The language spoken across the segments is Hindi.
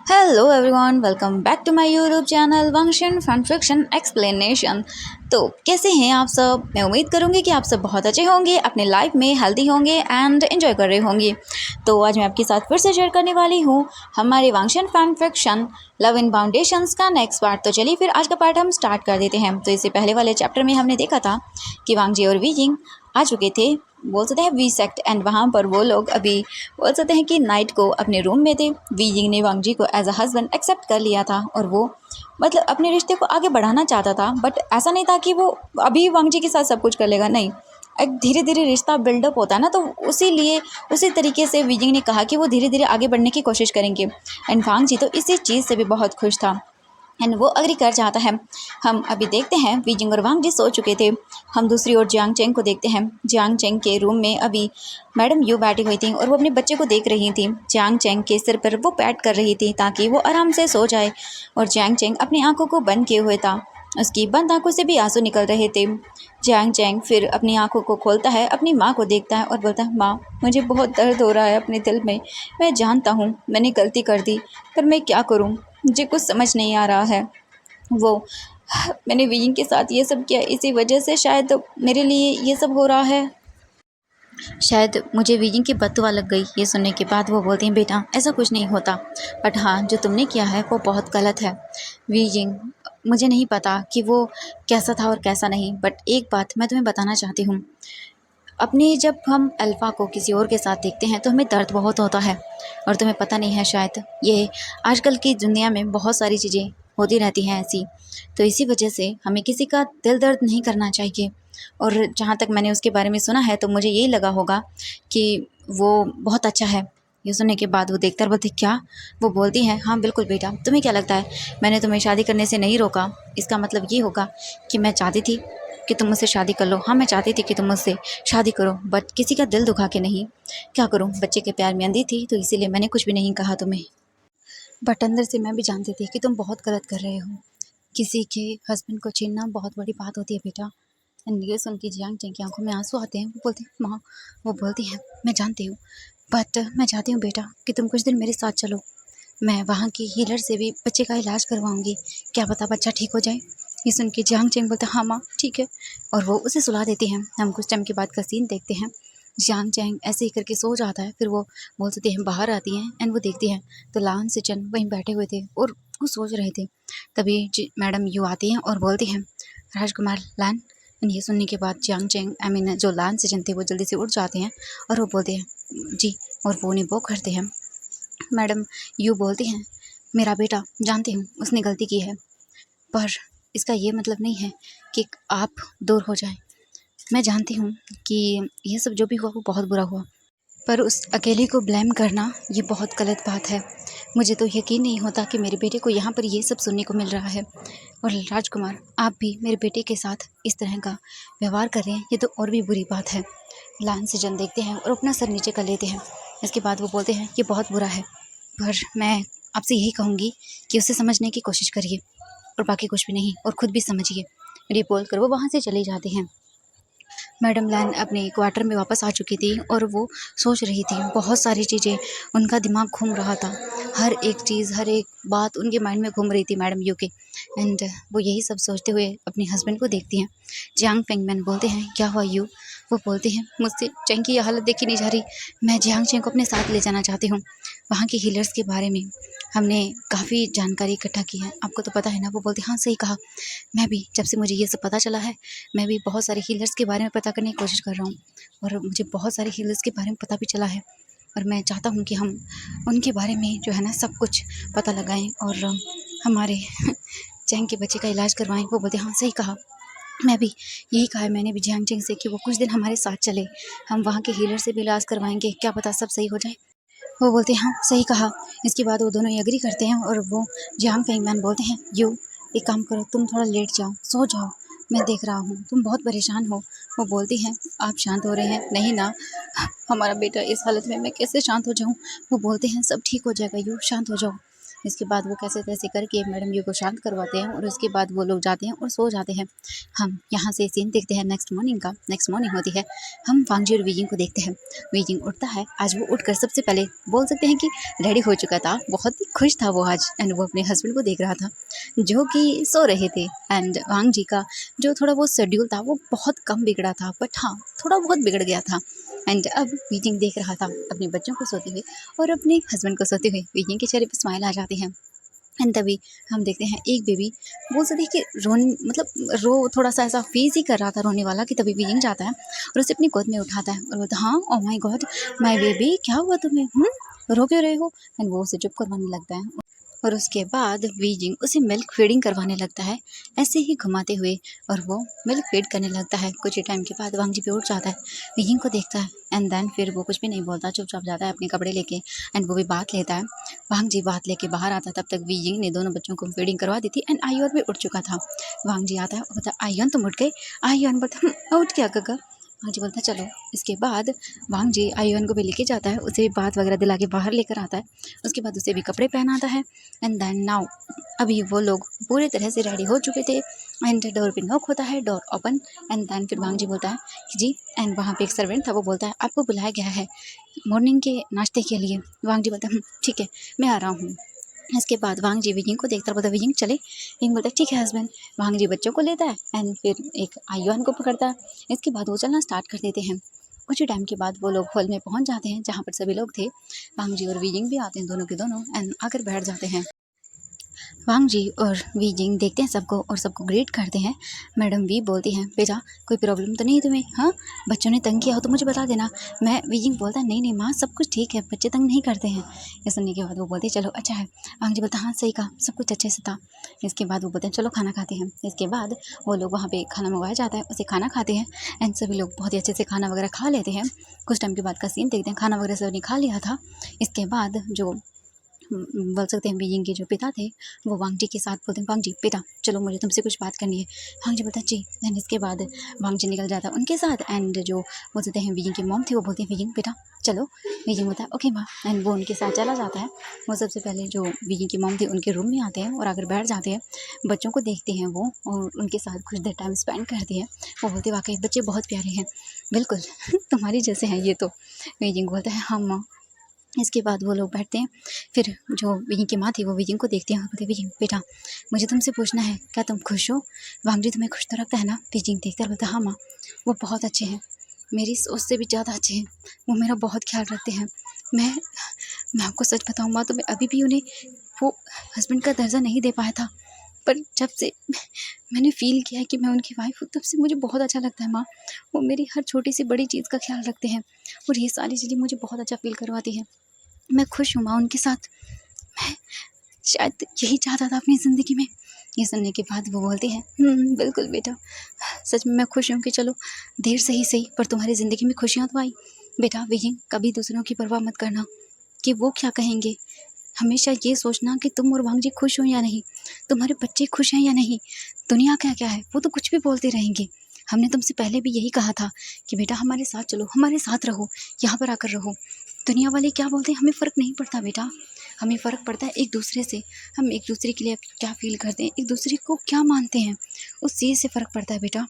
Hello everyone, welcome back to my YouTube channel Vanshan fan fiction explanation. तो कैसे हैं आप सब? मैं उम्मीद करूंगी कि आप सब बहुत अच्छे होंगे, अपने लाइफ में हेल्दी होंगे एंड एंजॉय कर रहे होंगे। तो आज मैं आपके साथ फिर से शेयर करने वाली हूं हमारे Vanshan fan fiction love in foundations का नेक्स्ट पार्ट। तो चलिए फिर आज का पार्ट हम स्टार्ट कर देते हैं। तो इससे पहले वाले चैप्टर में हमने देखा था कि वांगजी और वीजिंग आ चुके थे, बोल सकते हैं वी सेक्ट, एंड वहाँ पर वो लोग अभी बोल सकते हैं कि नाइट को अपने रूम में थे। वीजिंग ने वांगजी को एज अ हस्बैंड एक्सेप्ट कर लिया था और वो मतलब अपने रिश्ते को आगे बढ़ाना चाहता था, बट ऐसा नहीं था कि वो अभी वांगजी के साथ सब कुछ कर लेगा। नहीं, एक धीरे धीरे रिश्ता बिल्डअप होता है ना, तो उसी तरीके से वीजिंग ने कहा कि वो धीरे धीरे आगे बढ़ने की कोशिश करेंगे। एंड वांगजी तो इसी चीज़ से भी बहुत खुश था एंड वो अग्री कर जाता है। हम अभी देखते हैं वीजिंग और वांगजी सो चुके थे। हम दूसरी ओर जियांग चेंग को देखते हैं। जियांग चेंग के रूम में अभी मैडम यू बैठी हुई थी और वो अपने बच्चे को देख रही थी। जियांग चेंग के सिर पर वो पैट कर रही थी ताकि वो आराम से सो जाए, और जियांग चेंग अपनी आंखों को बंद किए हुए था। उसकी बंद आंखों से भी आंसू निकल रहे थे। जियांग चेंग फिर अपनी आंखों को खोलता है, अपनी माँ को देखता है और बोलता है, माँ मुझे बहुत दर्द हो रहा है अपने दिल में। मैं जानता हूँ मैंने गलती कर दी, पर मैं क्या करूँ, मुझे कुछ समझ नहीं आ रहा है। वो मैंने वीइंग के साथ ये सब किया, इसी वजह से शायद मेरे लिए ये सब हो रहा है। शायद मुझे वीइंग की बददुआ लग गई। ये सुनने के बाद वो बोलती हैं, बेटा ऐसा कुछ नहीं होता, बट हाँ जो तुमने किया है वो बहुत गलत है। वीइंग, मुझे नहीं पता कि वो कैसा था और कैसा नहीं, बट एक बात मैं तुम्हें बताना चाहती हूँ। अपने जब हम अल्फ़ा को किसी और के साथ देखते हैं तो हमें दर्द बहुत होता है, और तुम्हें पता नहीं है शायद ये आजकल की दुनिया में बहुत सारी चीज़ें होती रहती हैं ऐसी। तो इसी वजह से हमें किसी का दिल दर्द नहीं करना चाहिए। और जहाँ तक मैंने उसके बारे में सुना है तो मुझे यही लगा होगा कि वो बहुत अच्छा है। ये सुनने के बाद वो देखकर बोलती, क्या? वो बोलती हैं, हाँ बिल्कुल बेटा, तुम्हें क्या लगता है मैंने तुम्हें शादी करने से नहीं रोका? इसका मतलब ये होगा कि मैं चाहती थी कि तुम मुझसे शादी कर लो। हाँ मैं चाहती थी कि तुम मुझसे शादी करो, बट किसी का दिल दुखा के नहीं। क्या करूँ, बच्चे के प्यार में अंधी थी, तो इसीलिए मैंने कुछ भी नहीं कहा तुम्हें। बट अंदर से मैं भी जानती थी कि तुम बहुत गलत कर रहे हो। किसी के हस्बैंड को छीनना बहुत बड़ी बात होती है बेटा। एंड ये सुन के जियांग चेंग की आंखों में आंसू आते हैं। वो बोलती है, माँ, वो बोलती है, मैं जानती हूँ, बट मैं चाहती हूँ बेटा कि तुम कुछ दिन मेरे साथ चलो। मैं वहाँ की हीलर से भी बच्चे का इलाज करवाऊंगी, क्या पता बच्चा ठीक हो जाए। ये सुन के जियांग चेंग बोलता, हाँ माँ ठीक है, और वो उसे सुला देती हैं। हम कुछ टाइम के बाद का सीन देखते हैं। जियांग चेंग ऐसे ही करके सो जाता है, फिर वो बोल सकते हैं बाहर आती हैं एंड वो देखती हैं तो लान से चंद वहीं बैठे हुए थे और कुछ सोच रहे थे। तभी मैडम यू आती हैं और बोलती हैं, राजकुमार लान। एंड ये सुनने के बाद जियांग चेंग जो लान से चंद थे वो जल्दी से उठ जाते हैं और वो बोलते हैं जी, और वो उन्हें वो करते हैं। मैडम यू बोलती हैं, मेरा बेटा जानती हूँ उसने गलती की है, पर इसका ये मतलब नहीं है कि आप दूर हो जाएं। मैं जानती हूँ कि ये सब जो भी हुआ वो बहुत बुरा हुआ, पर उस अकेले को ब्लेम करना ये बहुत गलत बात है। मुझे तो यकीन नहीं होता कि मेरे बेटे को यहाँ पर ये सब सुनने को मिल रहा है। और राजकुमार, आप भी मेरे बेटे के साथ इस तरह का व्यवहार कर रहे हैं, ये तो और भी बुरी बात है। लान से जन देखते हैं और अपना सर नीचे कर लेते हैं। इसके बाद वो बोलते हैं, ये बहुत बुरा है, पर मैं आपसे यही कहूँगी कि उसे समझने की कोशिश करिए, और बाकी कुछ भी नहीं, और ख़ुद भी समझिए। ये बोलकर वो वहाँ से चले जाते हैं। मैडम लैन अपने क्वार्टर में वापस आ चुकी थी और वो सोच रही थी बहुत सारी चीज़ें, उनका दिमाग घूम रहा था। हर एक चीज़, हर एक बात उनके माइंड में घूम रही थी मैडम यू के। एंड वो यही सब सोचते हुए अपने हस्बैंड को देखती हैं। जियांग फेंगमैन बोलते हैं, क्या हुआ यू? वो बोलती हैं, मुझसे चेंग की यह हालत देखी नहीं जा रही, मैं जियांग चेंग को अपने साथ ले जाना चाहती हूँ। वहाँ की हीलर्स के बारे में हमने काफ़ी जानकारी इकट्ठा की है, आपको तो पता है ना। वो बोलती, हाँ सही कहा, मैं भी जब से मुझे ये सब पता चला है, मैं भी बहुत सारे हीलर्स के बारे में पता करने की कोशिश कर रहा हूँ, और मुझे बहुत सारे हीलर्स के बारे में पता भी चला है। और मैं चाहता हूँ कि हम उनके बारे में जो है ना सब कुछ पता लगाएं और हमारे चैंग के बच्चे का इलाज करवाएं। वो बोलते, हाँ सही कहा, मैं भी यही कहा है मैंने भी जियांग चेंग से कि वो कुछ दिन हमारे साथ चले, हम वहाँ के हीलर से भी इलाज करवाएंगे, क्या पता सब सही हो जाए। वो बोलते हैं, हाँ सही कहा। इसके बाद वो दोनों एग्री करते हैं और वो जियांग फेंगमैन बोलते हैं, यू एक काम करो, तुम थोड़ा लेट जाओ, सो जाओ, मैं देख रहा हूँ तुम बहुत परेशान हो। वो बोलती हैं, आप शांत हो रहे हैं? नहीं ना, हमारा बेटा इस हालत में मैं कैसे शांत हो जाऊँ? वो बोलते हैं, सब ठीक हो जाएगा यू, शांत हो जाओ। इसके बाद वो कैसे तैसे करके मैडम जी को शांत करवाते हैं और उसके बाद वो लोग जाते हैं और सो जाते हैं। हम यहाँ से सीन देखते हैं नेक्स्ट मॉर्निंग का। नेक्स्ट मॉर्निंग होती है, हम वांग जी और वीजिंग को देखते हैं। वीजिंग उठता है, आज वो उठकर सबसे पहले बोल सकते हैं कि रेडी हो चुका था, बहुत ही खुश था वो आज। एंड वो अपने हस्बैंड को देख रहा था जो कि सो रहे थे। एंड वांग जी का जो थोड़ा बहुत शेड्यूल था वो बहुत कम बिगड़ा था, बट हाँ थोड़ा बहुत बिगड़ गया था। एंड अब वीजिंग देख रहा था अपने बच्चों को सोते हुए और अपने हस्बैंड को सोते हुए। वीजिंग के चेहरे पर स्माइल आ जाती है। एंड तभी हम देखते हैं एक बेबी बोल सकते हैं कि रो थोड़ा सा ऐसा फेस ही कर रहा था रोने वाला, कि तभी वीजिंग जाता है और उसे अपनी गोद में उठाता है और बोलता हाँ oh my God my baby, क्या हुआ तुम्हें, रो क्यों रहे हो। एंड वो उसे चुप करवाने लगता है और उसके बाद वीजिंग उसे मिल्क फीडिंग करवाने लगता है, ऐसे ही घुमाते हुए, और वो मिल्क फीड करने लगता है। कुछ ही टाइम के बाद वांग जी पे उठ जाता है, वीजिंग को देखता है एंड देन फिर वो कुछ भी नहीं बोलता, चुपचाप जाता है अपने कपड़े लेके। एंड वो भी बात लेता है। वांग जी बात लेके बाहर आता है, तब तक वीजिंग ने दोनों बच्चों को फीडिंग करवा दी थी एंड आयुन भी उठ चुका था। वांग जी आता है और बोलता आयुन तुम उठ गए। आयुन बोलता उठ क्या गगा। वांग जी बोलता चलो। इसके बाद वांग जी आयुन को भी लेके जाता है, उसे बात वगैरह दिला के बाहर लेकर आता है। उसके बाद उसे भी कपड़े पहनाता है एंड देन नाउ अभी वो लोग पूरी तरह से रेडी हो चुके थे। एंड डोर पे नॉक होता है, डोर ओपन। एंड देन फिर वांग जी बोलता है कि जी, एंड वहाँ पे एक सर्वेंट था, वो बोलता है आपको बुलाया गया है मॉर्निंग के नाश्ते के लिए। वांग जी बोलता है ठीक है मैं आ रहा हूँ। इसके बाद वांग जी विजिंग को देखता बोलता विजिंग चले। विजिंग बोलता है ठीक है हस्बैंड। वांग जी बच्चों को लेता है एंड फिर एक आयुन को पकड़ता है। इसके बाद वो चलना स्टार्ट कर देते हैं। कुछ ही टाइम के बाद वो लोग हॉल में पहुंच जाते हैं जहाँ पर सभी लोग थे। वांग जी और विजिंग भी आते हैं, दोनों के दोनों, एंड आकर बैठ जाते हैं। वांग जी और वीजिंग देखते हैं सबको और सबको ग्रीट करते हैं। मैडम वी बोलती हैं बेटा कोई प्रॉब्लम तो नहीं तुम्हें, हाँ बच्चों ने तंग किया हो तो मुझे बता देना। मैं वीजिंग बोलता है नहीं नहीं माँ सब कुछ ठीक है, बच्चे तंग नहीं करते हैं। ये सुनने के बाद वो बोलते चलो अच्छा है। वांग जी बोलता हाँ सही कहा, सब कुछ अच्छे से था। इसके बाद वो बोलते हैं चलो खाना खाते हैं। इसके बाद वो लोग वहाँ पे खाना मंगवाया जाता है, उसे खाना खाते हैं एंड सभी लोग बहुत ही अच्छे से खाना वगैरह खा लेते हैं। कुछ टाइम के बाद का सीन देखते हैं, खाना वगैरह सबने खा लिया था। इसके बाद जो बोल सकते हैं विजिंग के जो पिता थे वो वांग जी के साथ बोलते हैं वांग जी बेटा चलो मुझे तुमसे कुछ बात करनी है। वांग जी बोलता है जी। एंड इसके बाद वांग जी निकल जाता है उनके साथ। एंड जो बोल सकते हैं विजिंग की मॉम थी वो बोलती है विजिंग बेटा चलो। विजिंग बोलता है ओके माँ। एंड वो उनके साथ चला जाता है। वो सबसे पहले जो विजिंग की मॉम थी उनके रूम में आते हैं और आकर बैठ जाते हैं। बच्चों को देखते हैं वो और उनके साथ कुछ देर टाइम स्पेंड करते हैं। वो बोलते वाकई बच्चे बहुत प्यारे हैं, बिल्कुल तुम्हारी जैसे हैं ये तो। विजिंग बोलता है हाँ माँ। इसके बाद वो लोग बैठते हैं। फिर जो विजिंग की माँ थी वो विजिंग को देखती है और बोलती है विजिंग बेटा मुझे तुमसे पूछना है, क्या तुम खुश हो। वांग जी तुम्हें खुश तो रखता है ना। विजिंग देखता है बोलता है हाँ माँ वो बहुत अच्छे हैं, मेरी सोच से भी ज़्यादा अच्छे हैं, वो मेरा बहुत ख्याल रखते हैं। मैं आपको सच बताऊँ माँ तो मैं अभी भी उन्हें वो हस्बैंड का दर्जा नहीं दे पाया था, पर जब से मैंने फ़ील किया है कि मैं उनकी वाइफ हूँ तब से मुझे बहुत अच्छा लगता है माँ। वो मेरी हर छोटी सी बड़ी चीज़ का ख्याल रखते हैं और ये सारी चीज़ें मुझे बहुत अच्छा फ़ील करवाती है। मैं खुश हूँ माँ उनके साथ, मैं शायद यही चाहता था अपनी ज़िंदगी में। ये सुनने के बाद वो बोलती है बिल्कुल बेटा, सच में मैं खुश हूँ कि चलो देर से ही सही पर तुम्हारी ज़िंदगी में खुशियाँ तो आई। बेटा विजिंग कभी दूसरों की परवाह मत करना कि वो क्या कहेंगे, हमेशा ये सोचना कि तुम और वांग जी खुश हो या नहीं, तुम्हारे बच्चे खुश हैं या नहीं। दुनिया क्या क्या है वो तो कुछ भी बोलते रहेंगे। हमने तुमसे पहले भी यही कहा था कि बेटा हमारे साथ चलो, हमारे साथ रहो, यहाँ पर आकर रहो। दुनिया वाले क्या बोलते हैं हमें फ़र्क नहीं पड़ता बेटा, हमें फ़र्क पड़ता है एक दूसरे से। हम एक दूसरे के लिए क्या फ़ील करते हैं, एक दूसरे को क्या मानते हैं, उस चीज़ से फ़र्क पड़ता है बेटा।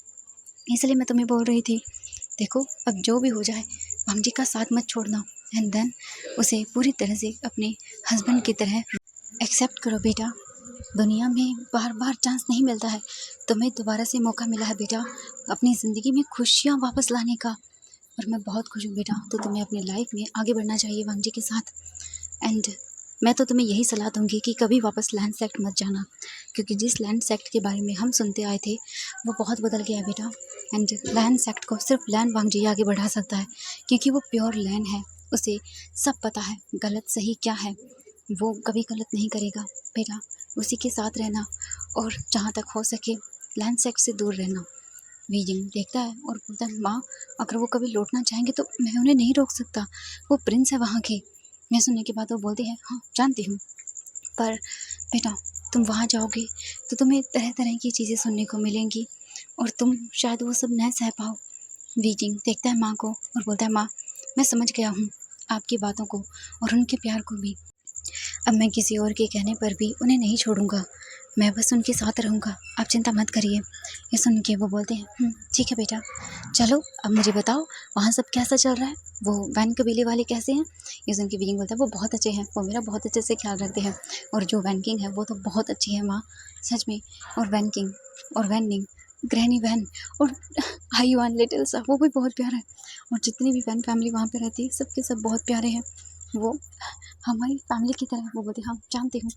इसलिए मैं तुम्हें बोल रही थी देखो अब जो भी हो जाए वांग जी का साथ मत छोड़ना एंड देन उसे पूरी तरह से अपने हस्बैंड की तरह एक्सेप्ट करो बेटा। दुनिया में बार बार चांस नहीं मिलता है, तुम्हें दोबारा से मौका मिला है बेटा अपनी ज़िंदगी में खुशियाँ वापस लाने का, और मैं बहुत खुश हूँ बेटा। तो तुम्हें अपनी लाइफ में आगे बढ़ना चाहिए वांग जी के साथ। एंड मैं तो तुम्हें यही सलाह दूंगी कि कभी वापस लैंड सेक्ट मत जाना, क्योंकि जिस लैंड सेक्ट के बारे में हम सुनते आए थे वो बहुत बदल गया है बेटा। एंड लैंड सेक्ट को सिर्फ लैंड वांग जी आगे बढ़ा सकता है, क्योंकि वो प्योर लैंड है, उसे सब पता है गलत सही क्या है, वो कभी गलत नहीं करेगा बेटा। उसी के साथ रहना और जहाँ तक हो सके लैंड सेक्ट से दूर रहना। विजिंग देखता है और बोलता है माँ अगर वो कभी लौटना चाहेंगे तो मैं उन्हें नहीं रोक सकता, वो प्रिंस है वहाँ के। यह सुनने के बाद वो बोलती है हाँ जानती हूँ, पर बेटा तुम वहाँ जाओगे तो तुम्हें तरह तरह की चीज़ें सुनने को मिलेंगी और तुम शायद वो सब न सह पाओ। विजिंग देखता है माँ को और बोलता है माँ मैं समझ गया हूँ आपकी बातों को और उनके प्यार को भी। अब मैं किसी और के कहने पर भी उन्हें नहीं छोड़ूंगा, मैं बस उनके साथ रहूँगा, आप चिंता मत करिए। ये सुन के वो बोलते हैं ठीक है बेटा, चलो अब मुझे बताओ वहाँ सब कैसा चल रहा है, वो वैन कबीले वाले कैसे हैं। ये सुन के विकिंग बोलता है वो बहुत अच्छे हैं, वो मेरा बहुत अच्छे से ख्याल रखते हैं, और जो वैन किंग है वो तो बहुत अच्छी है माँ, सच में। और वैन किंग और वैन निंग, ग्रैनी वैन और हाईवान लिटिल सा, वो भी बहुत प्यारा है, और जितनी भी वैन फैमिली वहाँ पे रहती है सबके सब बहुत प्यारे हैं, वो हमारी फैमिली की तरह। वो बोलते हाँ जानती हूँ,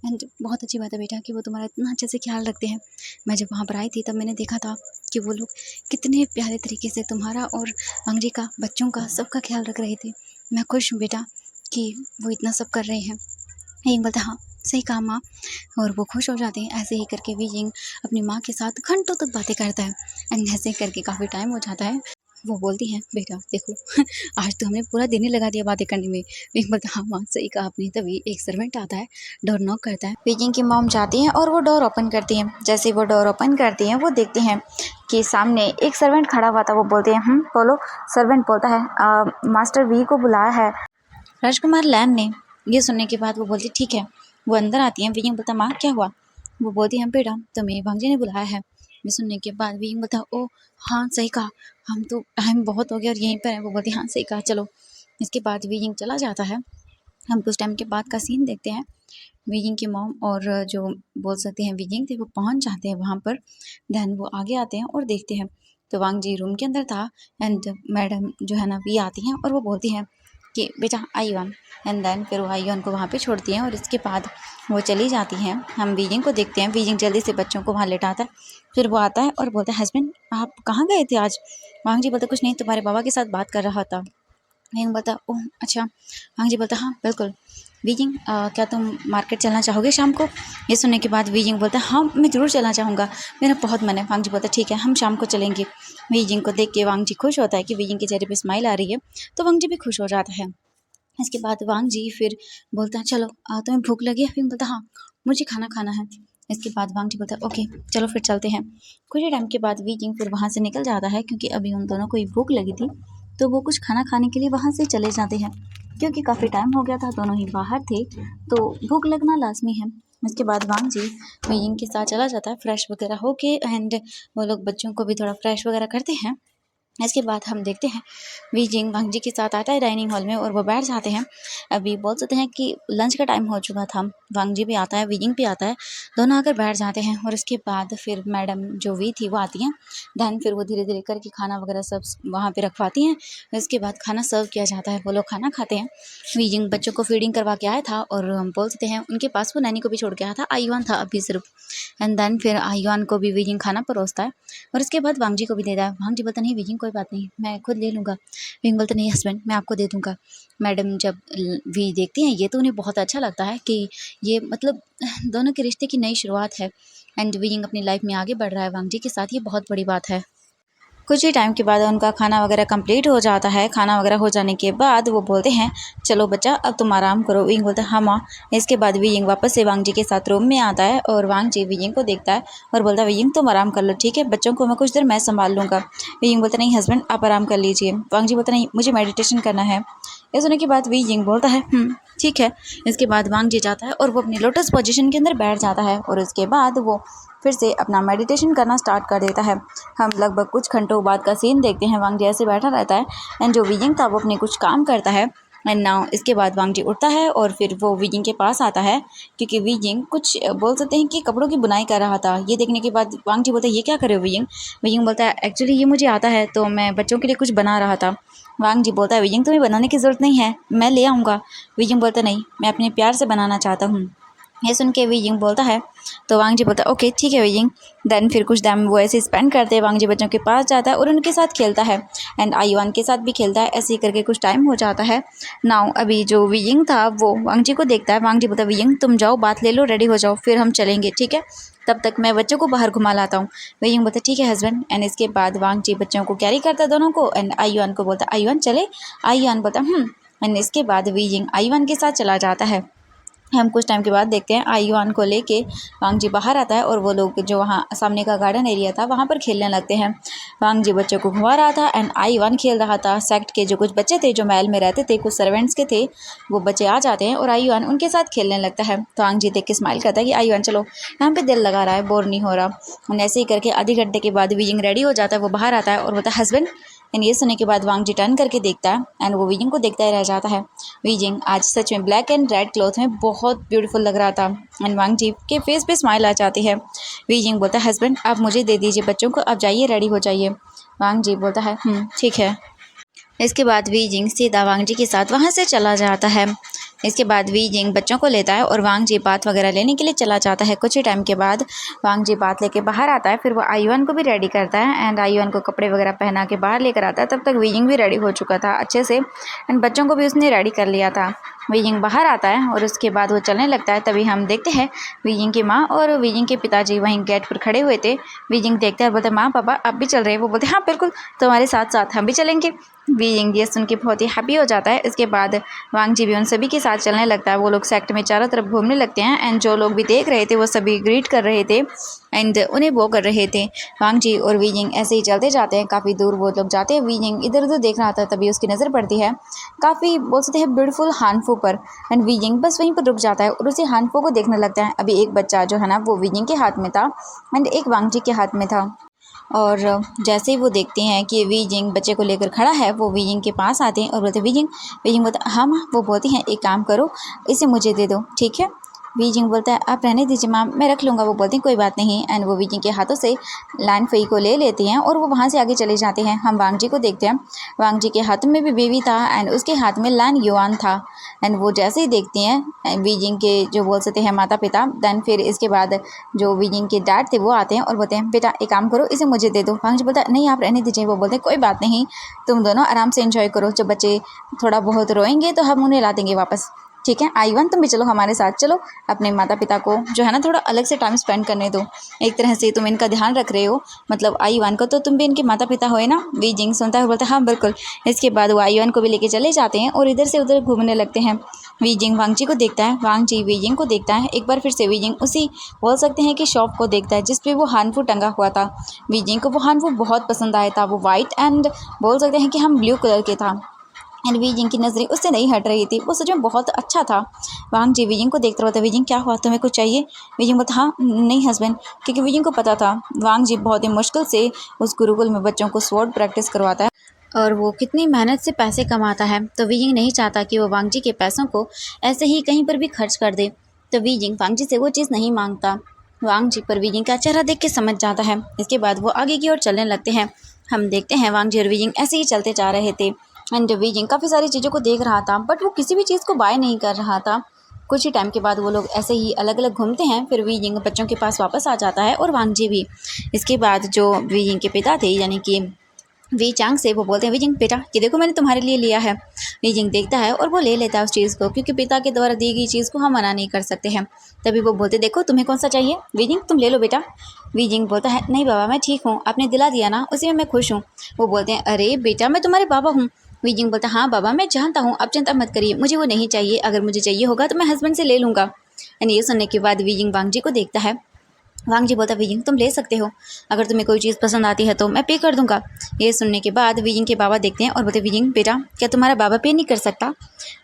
एंड बहुत अच्छी बात है बेटा कि वो तुम्हारा इतना अच्छे से ख्याल रखते हैं। मैं जब वहाँ पर आई थी तब मैंने देखा था कि वो लोग कितने प्यारे तरीके से तुम्हारा और वांगजी का, बच्चों का, सबका ख्याल रख रहे थे। मैं खुश हूँ बेटा कि वो इतना सब कर रहे हैं। यिंग बोलता हाँ सही कहा माँ, और वो खुश हो जाते हैं। ऐसे ही करके भी यिंग अपनी माँ के साथ घंटों तक बातें करता है, एंड ऐसे करके काफ़ी टाइम हो जाता है। वो बोलती हैं बेटा देखो आज तो हमने पूरा दिन ही लगा दिया बातें करने में। यिंग बोलता हाँ माँ सही कहा आपने। तभी एक सर्वेंट आता है, डोर नॉक करता है। विकिंग की मॉम जाती हैं और वो डोर ओपन करती हैं। जैसे वो डोर ओपन करती हैं वो देखते हैं कि सामने एक सर्वेंट खड़ा हुआ था। वो बोलते हैं बोलो। सर्वेंट बोलता है मास्टर वी को बुलाया है राजकुमार लैन ने। ये सुनने के बाद वो बोलती ठीक है। वो अंदर आती हैं। विकिंग बोलता माँ क्या हुआ। वो बोलती हैं बेटा तुम्हें वांगजी ने बुलाया है। ये सुनने के बाद विकिंग बोलता ओ हाँ सही कहा, हम तो टाइम बहुत हो गया और यहीं पर है। वो बोलती हाँ सही कहा चलो। इसके बाद विकिंग चला जाता है। हम कुछ टाइम के बाद का सीन देखते हैं। विकिंग की मॉम और जो बोल सकते हैं विकिंग थे वो पहुंच जाते हैं वहाँ पर। देन वो आगे आते हैं और देखते हैं तो वांगजी रूम के अंदर था, एंड मैडम जो है ना वी आती हैं और वो बोलती हैं कि बेटा आइवान, एंड देन फिर वो आइवान को वहाँ पे छोड़ती हैं और इसके बाद वो चली जाती हैं। हम विकिंग को देखते हैं। विकिंग जल्दी से बच्चों को वहाँ लेटाता है। फिर वो आता है और बोलता है हस्बैंड आप कहाँ गए थे आज। वांगजी बोलता कुछ नहीं, तुम्हारे बाबा के साथ बात कर रहा था। विकिंग बोलता ओह अच्छा। वांगजी बोलता हाँ बिल्कुल। विकिंग क्या तुम मार्केट चलना चाहोगे शाम को। ये सुनने के बाद विकिंग बोलता है हाँ मैं ज़रूर चलना चाहूँगा, मेरा बहुत मन है। वांगजी बोलता है ठीक है हम शाम को चलेंगे। विकिंग को देख के वांगजी खुश होता है कि विकिंग के चेहरे पे स्माइल आ रही है, तो वांगजी भी खुश हो जाता है। इसके बाद वांगजी फिर बोलता है चलो तुम्हें भूख लगी है। विकिंग बोलता हाँ मुझे खाना खाना है। इसके बाद वांगजी बोलता है ओके चलो फिर चलते हैं। कुछ ही टाइम के बाद विकिंग फिर वहाँ से निकल जाता है, क्योंकि अभी उन दोनों को ही भूख लगी थी, तो वो कुछ खाना खाने के लिए वहाँ से चले जाते हैं। क्योंकि काफ़ी टाइम हो गया था, दोनों ही बाहर थे, तो भूख लगना लाजमी है। इसके बाद वांगजी विकिंग के साथ चला जाता है फ्रेश वगैरह होके, एंड वो लोग बच्चों को भी थोड़ा फ्रेश वगैरह करते हैं। इसके बाद हम देखते हैं विकिंग वांगजी के साथ आता है डाइनिंग हॉल में और वो बैठ जाते हैं। अभी बोल सकते हैं कि लंच का टाइम हो चुका था। वांगजी भी आता है, विकिंग भी आता है, दोनों आकर बैठ जाते हैं। और इसके बाद फिर मैडम जो वी थी वो आती हैं। देन फिर वो धीरे धीरे करके खाना वगैरह सब वहाँ पे रखवाती हैं। इसके बाद खाना सर्व किया जाता है, वो लोग खाना खाते हैं। विकिंग बच्चों को फीडिंग करवा के आया था, और हम बोल सकते हैं उनके पास वो नैनी को भी छोड़ के आया था। आयुआन था अभी सिर्फ। एंड देन फिर आयुआन को भी विकिंग खाना परोसता है, और इसके बाद वांगजी को भी देता है। वांगजी बोलता नहीं विकिंग कोई बात नहीं, मैं खुद ले लूँगा। विकिंग बोलता नहीं हस्बैंड मैं आपको दे दूँगा। मैडम जब वी देखती हैं ये तो उन्हें बहुत अच्छा लगता है कि ये मतलब दोनों के रिश्ते की नई शुरुआत है, एंड विकिंग अपनी लाइफ में आगे बढ़ रहा है वांगजी के साथ, ये बहुत बड़ी बात है। कुछ ही टाइम के बाद उनका खाना वगैरह कंप्लीट हो जाता है। खाना वगैरह हो जाने के बाद वो बोलते हैं चलो बच्चा अब तुम आराम करो। विकिंग बोलता है हाँ माँ। इसके बाद विकिंग वापस से वांगजी के साथ रूम में आता है, और वांगजी विकिंग को देखता है और बोलता है विकिंग तुम आराम कर लो ठीक है, बच्चों को मैं कुछ देर मैं संभाल लूँगा। विकिंग बोलता नहीं हस्बैंड आप आराम कर लीजिए। वांगजी बोलता नहीं मुझे मेडिटेशन करना है। ये सुनने के बाद विकिंग बोलता है ठीक है। इसके बाद वांगजी जाता है और वो अपनी लोटस पोजीशन के अंदर बैठ जाता है, और उसके बाद वो फिर से अपना मेडिटेशन करना स्टार्ट कर देता है। हम लगभग कुछ घंटों बाद का सीन देखते हैं। वांगजी ऐसे बैठा रहता है, एंड जो विकिंग था वो अपने कुछ काम करता है। एंड नाउ इसके बाद वांगजी उठता है और फिर वो विकिंग के पास आता है, क्योंकि विकिंग कुछ बोल सकते हैं कि कपड़ों की बुनाई कर रहा था। ये देखने के बाद वांगजी बोलता है ये क्या करे हो विकिंग। विकिंग बोलता है एक्चुअली ये मुझे आता है, तो मैं बच्चों के लिए कुछ बना रहा था। वांगजी बोलता है विकिंग तुम्हें बनाने की ज़रूरत नहीं है, मैं ले आऊँगा। विकिंग बोलता नहीं मैं अपने प्यार से बनाना चाहता हूँ। ये सुन के विकिंग बोलता है, तो वांगजी बोलता है ओके ठीक है विकिंग। देन फिर कुछ टाइम वो ऐसे स्पेंड करते हैं। वांगजी बच्चों के पास जाता है और उनके साथ खेलता है, एंड आयुआन के साथ भी खेलता है। ऐसे ही करके कुछ टाइम हो जाता है। नाउ अभी जो विकिंग था वो वांगजी को देखता है। वांगजी बोलता है विकिंग तुम जाओ बात ले लो, रेडी हो जाओ, फिर हम चलेंगे ठीक है, तब तक मैं बच्चों को बाहर घुमा लाता हूँ। विकिंग बोलता है ठीक है हस्बैंड। एंड इसके बाद वांगजी बच्चों को कैरी करता है दोनों को, एंड आयुआन को बोलता है आयुआन चले। आयुआन बोलता एंड इसके बाद विकिंग आयुआन के साथ चला जाता है। हम कुछ टाइम के बाद देखते हैं आई युआन को लेके वांग जी बाहर आता है और वो लोग जो वहाँ सामने का गार्डन एरिया था वहाँ पर खेलने लगते हैं। वांग जी बच्चों को घुमा रहा था एंड आई युआन खेल रहा था। सेक्ट के जो कुछ बच्चे थे जो महल में रहते थे, कुछ सर्वेंट्स के थे, वो बच्चे आ जाते हैं और आई युआन उनके साथ खेलने लगता है। तो वांग जी देख के स्माइल करता है कि आई युआन चलो, यहाँ पे दिल लगा रहा है, बोर नहीं हो रहा। और ऐसे ही करके आधे घंटे के बाद वीजिंग रेडी हो जाता है, वो बाहर आता है और बोलता है हस्बैंड। एंड ये सुनने के बाद वांग जी टर्न करके देखता है एंड वो वीजिंग को देखता ही रह जाता है। वीजिंग आज सच में ब्लैक एंड रेड क्लॉथ में बहुत ब्यूटीफुल लग रहा था एंड वांग जी के फेस पे स्माइल आ जाती है। वीजिंग बोलता है हस्बैंड आप मुझे दे दीजिए बच्चों को, आप जाइए रेडी हो जाइए। वांग जी बोलता है ठीक है। इसके बाद वीजिंग सीधा वांग जी के साथ वहाँ से चला जाता है। इसके बाद वीजिंग बच्चों को लेता है और वांग जी बात वगैरह लेने के लिए चला जाता है। कुछ ही टाइम के बाद वांग जी बात लेके बाहर आता है, फिर वो आई युआन को भी रेडी करता है एंड आई युआन को कपड़े वगैरह पहना के बाहर लेकर आता है। तब तक वीजिंग भी रेडी हो चुका था अच्छे से एंड बच्चों को भी उसने रेडी कर लिया था। वीजिंग बाहर आता है और उसके बाद वो चलने लगता है। तभी हम देखते हैं वीजिंग की माँ और वीजिंग के पिताजी वहीं गेट पर खड़े हुए थे। वीजिंग देखते हैं, बोलते माँ पापा आप भी चल रहे हैं? वो बोलते हाँ बिल्कुल, तुम्हारे साथ साथ हम भी चलेंगे। वीजिंग ये सुन के बहुत ही हैप्पी हो जाता है। इसके बाद वांग जी भी उन सभी के साथ चलने लगता है। वो लोग सेक्ट में चारों तरफ घूमने लगते हैं एंड जो लोग भी देख रहे थे वो सभी ग्रीट कर रहे थे एंड उन्हें वो कर रहे थे। वांग जी और वीजिंग ऐसे ही चलते जाते हैं, काफ़ी दूर वो लोग जाते हैं। वीजिंग इधर उधर देख रहा था, तभी उसकी नज़र पड़ती है काफ़ी बोल सकते हैं ब्यूटीफुल हानफू पर एंड वीजिंग बस वहीं पर रुक जाता है और उसी हानफू को देखने लगता है। अभी एक बच्चा जो है ना वो वीजिंग के हाथ में था एंड एक वांग जी के हाथ में था। और जैसे ही वो देखते हैं कि वीजिंग बच्चे को लेकर खड़ा है, वो वीजिंग के पास आते हैं और बोलते वीजिंग। वीजिंग बोलता हाँ माँ। वो बोलती हैं एक काम करो, इसे मुझे दे दो, ठीक है। वीजिंग बोलता है आप रहने दीजिए माँ, मैं रख लूँगा। वो बोलती हैं कोई बात नहीं एंड वो वीजिंग के हाथों से लैंड फई को ले लेती हैं और वो वहाँ से आगे चले जाते हैं। हम वांग जी को देखते हैं, वांग जी के हाथ में भी बेबी था एंड उसके हाथ में लैंड युआन था एंड वो जैसे ही देखती हैं वीजिंग के जो बोल सकते हैं माता पिता, देन फिर इसके बाद जो वीजिंग के डैड थे वो आते हैं और बोलते हैं बेटा एक काम करो, इसे मुझे दे दो। वांग जी बोलता है नहीं आप रहने दीजिए। वो बोलते हैं कोई बात नहीं, तुम दोनों आराम से एंजॉय करो, जब बच्चे थोड़ा बहुत रोएंगे तो हम उन्हें ला देंगे वापस, ठीक है। आई युआन तुम भी चलो हमारे साथ, चलो अपने माता पिता को जो है ना थोड़ा अलग से टाइम स्पेंड करने दो, एक तरह से तुम इनका ध्यान रख रहे हो, मतलब आई युआन को तो तुम भी इनके माता पिता होए ना। वीजिंग सुनता है, बोलता है हाँ बिल्कुल। इसके बाद वो आई युआन को भी लेके चले जाते हैं और इधर से उधर घूमने लगते हैं। वीजिंग वांग जी को देखता है, वांग जी वीजिंग को देखता है। एक बार फिर से वीजिंग उसी बोल सकते हैं कि शॉप को देखता है जिस पे वो हानफू टंगा हुआ था। वीजिंग को वो हानफू बहुत पसंद आया था, वो वाइट एंड बोल सकते हैं कि हम ब्लू कलर के था एंड वीजिंग की नज़रें उससे नहीं हट रही थी, वो सच में बहुत अच्छा था। वांग जी वीजिंग को देखते रहता, वीजिंग क्या हुआ, तुम्हें कुछ चाहिए? वीजिंग बोलता हाँ नहीं हस्बैंड, क्योंकि वीजिंग को पता था वांग जी बहुत ही मुश्किल से उस गुरुकुल में बच्चों को स्वॉर्ड प्रैक्टिस करवाता है और वो कितनी मेहनत से पैसे कमाता है। तो वीजिंग नहीं चाहता कि वो वांग जी के पैसों को ऐसे ही कहीं पर भी खर्च कर दे। तो वीजिंग वांग जी से वो चीज़ नहीं मांगता। वांग जी पर वीजिंग का चेहरा देख के समझ जाता है। इसके बाद वो आगे की ओर चलने लगते हैं। हम देखते हैं वांग जी और वीजिंग ऐसे ही चलते जा रहे थे एंड वीजिंग काफ़ी सारी चीज़ों को देख रहा था बट वो किसी भी चीज़ को बाय नहीं कर रहा था। कुछ ही टाइम के बाद वो लोग ऐसे ही अलग अलग घूमते हैं, फिर वीजिंग बच्चों के पास वापस आ जाता है और वांग जी भी। इसके बाद जो वीजिंग के पिता थे यानी कि वी चांग से, वो बोलते हैं वीजिंग बेटा ये देखो मैंने तुम्हारे लिए लिया है। वीजिंग देखता है और वो ले लेता है उस चीज़ को, क्योंकि पिता के द्वारा दी गई चीज़ को हम मना नहीं कर सकते हैं। तभी वो बोलते देखो तुम्हें कौन सा चाहिए, वीजिंग तुम ले लो बेटा। वीजिंग बोलता है नहीं बाबा मैं ठीक हूँ, आपने दिला दिया ना उसी में मैं खुश हूँ। वो बोलते हैं अरे बेटा मैं तुम्हारे बाबा हूँ। वीजिंग बोलता हाँ बाबा मैं जानता हूँ, आप चिंता मत करिए, मुझे वो नहीं चाहिए, अगर मुझे चाहिए होगा तो मैं हस्बैंड से ले लूँगा। एंड ये सुनने के बाद वीजिंग वांग जी को देखता है। वांग जी बोलता वीजिंग तुम ले सकते हो, अगर तुम्हें कोई चीज़ पसंद आती है तो मैं पे कर दूंगा। ये सुनने के बाद वीजिंग के बाबा देखते हैं और बोलते वीजिंग बेटा क्या तुम्हारा बाबा पे नहीं कर सकता,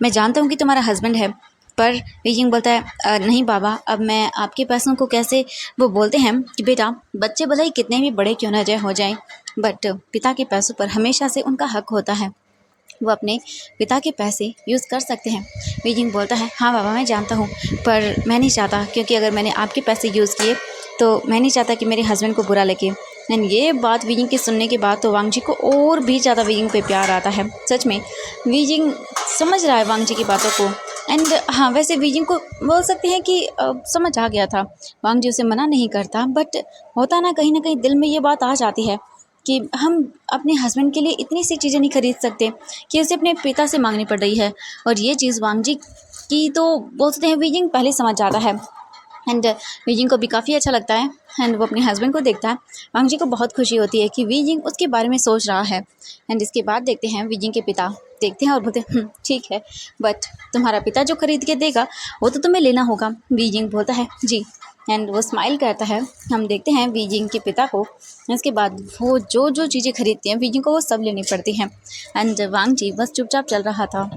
मैं जानता हूँ कि तुम्हारा हस्बैंड है। पर वीजिंग बोलता है नहीं बाबा अब मैं आपके पैसों को कैसे। वो बोलते हैं कि बेटा बच्चे भले ही कितने भी बड़े क्यों ना हो जाए बट पिता के पैसों पर हमेशा से उनका हक होता है, वो अपने पिता के पैसे यूज़ कर सकते हैं। वीजिंग बोलता है हाँ बाबा मैं जानता हूँ, पर मैं नहीं चाहता, क्योंकि अगर मैंने आपके पैसे यूज़ किए तो मैं नहीं चाहता कि मेरे हस्बैंड को बुरा लगे। एंड ये बात वीजिंग के सुनने के बाद तो वांग जी को और भी ज़्यादा वीजिंग पे प्यार आता है। सच में वीजिंग समझ रहा है वांग जी की बातों को एंड हाँ वैसे वीजिंग को बोल सकते हैं कि समझ आ गया था, वांग जी उसे मना नहीं करता बट होता ना कहीं दिल में ये बात आ जाती है कि हम अपने हस्बैंड के लिए इतनी सी चीज़ें नहीं खरीद सकते कि उसे अपने पिता से मांगनी पड़ रही है। और ये चीज़ वांग जी की तो बोल सकते हैं वीजिंग पहले समझ जाता है एंड वीजिंग को भी काफ़ी अच्छा लगता है। एंड वो अपने हस्बैंड को देखता है। वांग जी को बहुत खुशी होती है कि वी जिंग उसके बारे में सोच रहा है। एंड इसके बाद देखते हैं वी जिंग के पिता देखते हैं और बोलते हैं ठीक है, बट तुम्हारा पिता जो खरीद के देगा वो तो तुम्हें लेना होगा। वी जिंग बोलता है जी, एंड वो स्माइल करता है। हम देखते हैं वी जिंग के पिता को। इसके बाद वो जो जो चीज़ें खरीदते हैं वी जिंग को वो सब लेनी पड़ती हैं। एंड वांग जी बस चुपचाप चल रहा था।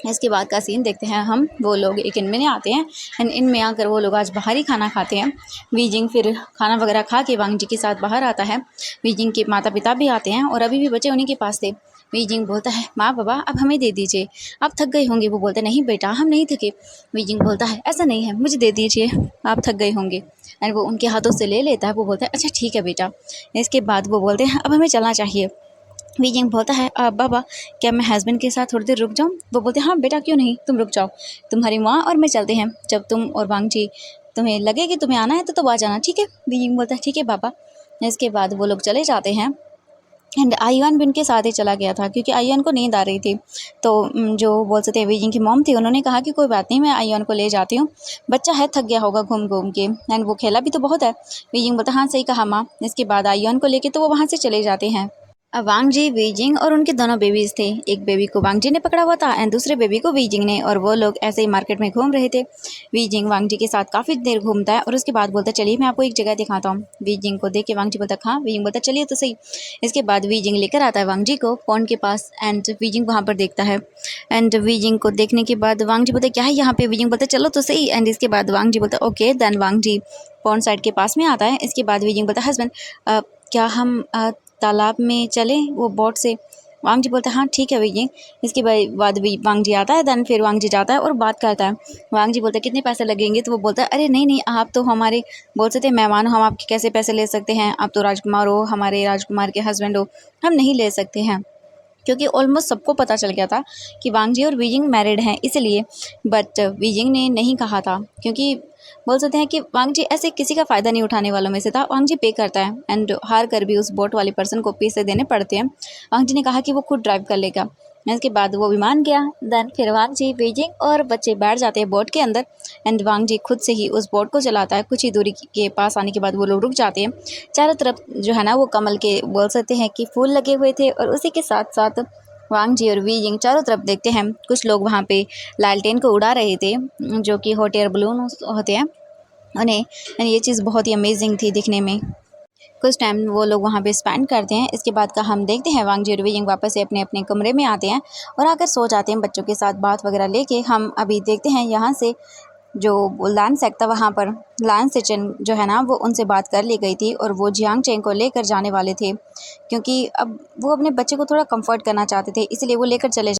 इसके बाद का सीन देखते हैं हम। वो लोग एक इन में आते हैं एंड इन में आकर वो लोग आज बाहर ही खाना खाते हैं। वी जिंग फिर खाना वगैरह खा के वांग जी के साथ बाहर आता है। वी जिंग के माता पिता भी आते हैं और अभी भी बच्चे उन्हीं के पास थे। वी जिंग बोलता है माँ बाबा अब हमें दे दीजिए, आप थक गए होंगे। वो बोलते नहीं बेटा हम नहीं थके। वी जिंग बोलता है ऐसा नहीं है, मुझे दे दीजिए, आप थक गए होंगे। एंड वो उनके हाथों से ले लेता है। वो बोलता है अच्छा ठीक है बेटा। इसके बाद वो बोलते हैं अब हमें चलना चाहिए। वी जिंग बोलता है बाबा क्या मैं हस्बैंड के साथ थोड़ी देर रुक जाऊँ। वो बोलते हैं हाँ बेटा क्यों नहीं, तुम रुक जाओ, तुम्हारी माँ और मैं चलते हैं। जब तुम और वांग जी तुम्हें लगे कि तुम्हें आना है तो आ जाना, ठीक है। वी जिंग बोलता है ठीक है पापा। इसके बाद वो लोग चले जाते हैं। एंड आयुआन भी उनके साथ ही चला गया था क्योंकि आयुआन को नींद आ रही थी। तो जो बोल सकते हैं वी जिंग की मॉम थी, उन्होंने कहा कि कोई बात नहीं, मैं आयुआन को ले जाती हूँ, बच्चा है थक गया होगा घूम घूम के, एंड वो खेला भी तो बहुत है। वी जिंग बोलता हाँ सही कहा माँ। इसके बाद आयुआन को लेके तो वो वहाँ से चले जाते हैं। अब वांग जी, वी जिंग और उनके दोनों बेबीज थे। एक बेबी को वांग जी ने पकड़ा हुआ था एंड दूसरे बेबी को वी जिंग ने, और वो लोग ऐसे ही मार्केट में घूम रहे थे। वी जिंग वांग जी के साथ काफ़ी देर घूमता है और उसके बाद बोलता है चलिए मैं आपको एक जगह दिखाता हूँ। वी जिंग को देख के वांग जी बोलता है हाँ। वी जिंग बोलता है चलिए तो सही। इसके बाद वी जिंग लेकर आता है वांग जी को पॉन्ड के पास एंड वी जिंग वहाँ पर देखता है। एंड वी जिंग को देखने के बाद वांग जी बोलते क्या है यहाँ पे। वी जिंग बोलता है चलो तो सही। एंड इसके बाद वांग जी बोलता है ओके। देन वांग जी पॉन्ड साइड के पास में आता है। इसके बाद वी जिंग बोलता है हस्बैंड क्या हम तालाब में चलें वो बोट से। वांग जी बोलता है हाँ ठीक है वी जिंग। इसके बाद वांग जी आता है। देन फिर वांग जी जाता है और बात करता है। वांग जी बोलता है कितने पैसे लगेंगे। तो वो बोलता है अरे नहीं नहीं, आप तो हमारे बोल सकते हैं मेहमान हो, हम आपके कैसे पैसे ले सकते हैं, आप तो राजकुमार हो, हमारे राजकुमार के हस्बैंड हो, हम नहीं ले सकते हैं। क्योंकि ऑलमोस्ट सबको पता चल गया था कि वांग जी और वी जिंग मैरिड हैं इसलिए। बट वी जिंग ने नहीं कहा था क्योंकि बोल सकते हैं कि वांग जी ऐसे किसी का फ़ायदा नहीं उठाने वालों में से था। वांग जी पे करता है एंड हार कर भी उस बोट वाले पर्सन को पैसे देने पड़ते हैं। वांग जी ने कहा कि वो खुद ड्राइव कर लेगा। इसके बाद वो भी मान गया। देन फिर वांग जी, वी जिंग और बच्चे बैठ जाते हैं बोट के अंदर एंड वांग जी खुद से ही उस बोट को चलाता है। कुछ ही दूरी के पास आने के बाद वो लोग रुक जाते हैं। चारों तरफ जो है ना वो कमल के बोल सकते हैं कि फूल लगे हुए थे और उसी के साथ साथ वांग जी और वी जिंग चारों तरफ देखते हैं। कुछ लोग वहाँ पे लालटेन को उड़ा रहे थे जो कि हॉट एयर बलून होते हैं उन्हें, एंड ये चीज़ बहुत ही अमेजिंग थी दिखने में। कुछ टाइम वो लोग वहाँ पे स्पेंड करते हैं। इसके बाद का हम देखते हैं वांग जी और वी जिंग वापस से अपने अपने कमरे में आते हैं और आकर सो जाते हैं बच्चों के साथ बात वगैरह लेके। हम अभी देखते हैं यहाँ से जो लान सेक था वहाँ पर लान सेचन जो है ना वो उनसे बात कर ली गई थी और वो जियांग चेंग को लेकर जाने वाले थे क्योंकि अब वो अपने बच्चे को थोड़ा कंफर्ट करना चाहते थे, इसलिए वो लेकर चले